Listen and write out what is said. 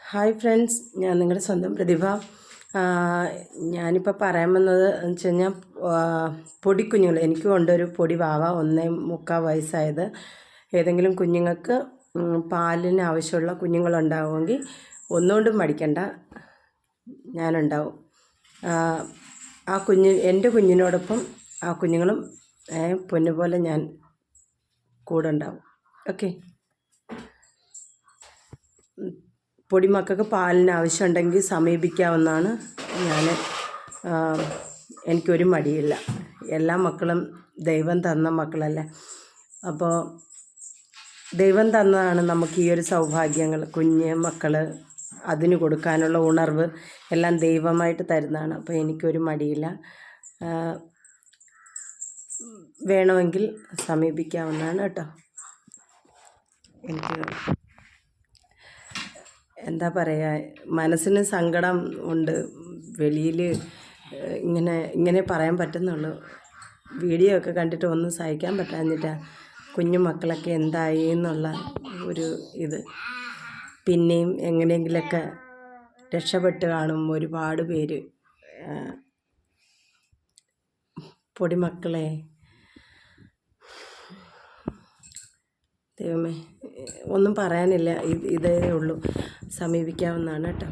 Hi friends, ഞാൻ നിങ്ങളുടെ സ്വന്തം പ്രതിഭ. ഞാനിപ്പോൾ പറയാൻ വന്നത് എന്ന് വെച്ച് കഴിഞ്ഞാൽ പൊടിക്കുഞ്ഞുങ്ങൾ എനിക്കും ഉണ്ടൊരു പൊടി വാവ 1.25 വയസ്സായത്. ഏതെങ്കിലും കുഞ്ഞുങ്ങൾക്ക് പാലിന് ആവശ്യമുള്ള കുഞ്ഞുങ്ങളുണ്ടാവുമെങ്കിൽ ഒന്നുകൊണ്ടും മടിക്കണ്ട, ഞാനുണ്ടാവും. എൻ്റെ കുഞ്ഞിനോടൊപ്പം ആ കുഞ്ഞുങ്ങളും പൊന്നുപോലെ ഞാൻ കൂടെ ഉണ്ടാവും. ഓക്കെ. പൊടിമക്കൾക്ക് പാലിന് ആവശ്യമുണ്ടെങ്കിൽ സമീപിക്കാവുന്നതാണ്. എനിക്കൊരു മടിയില്ല. എല്ലാ മക്കളും ദൈവം തന്ന മക്കളല്ലേ. അപ്പോൾ ദൈവം തന്നതാണ് നമുക്ക് ഈ ഒരു സൗഭാഗ്യങ്ങൾ. കുഞ്ഞ് മക്കൾ, അതിന് കൊടുക്കാനുള്ള ഉണർവ് എല്ലാം ദൈവമായിട്ട് തരുന്നതാണ്. അപ്പോൾ എനിക്കൊരു മടിയില്ല. വേണമെങ്കിൽ സമീപിക്കാവുന്നതാണ് കേട്ടോ. എനിക്ക് എന്താ പറയുക, മനസ്സിന് സങ്കടം ഉണ്ട്. വെളിയിൽ ഇങ്ങനെ പറയാൻ പറ്റുന്നുള്ളൂ. വീഡിയോ ഒക്കെ കണ്ടിട്ട് ഒന്നും സഹിക്കാൻ പറ്റാഞ്ഞിട്ടാണ്. കുഞ്ഞു മക്കളൊക്കെ എന്തായി എന്നുള്ള ഒരു ഇത്. പിന്നെയും എങ്ങനെയെങ്കിലൊക്കെ രക്ഷപ്പെട്ട് കാണും ഒരുപാട് പേര്. പൊടിമക്കളെ, ദൈവമേ, ഒന്നും പറയാനില്ല. ഇതേ ഉള്ളൂ. സമീപിക്കാവുന്നതാണ് കേട്ടോ.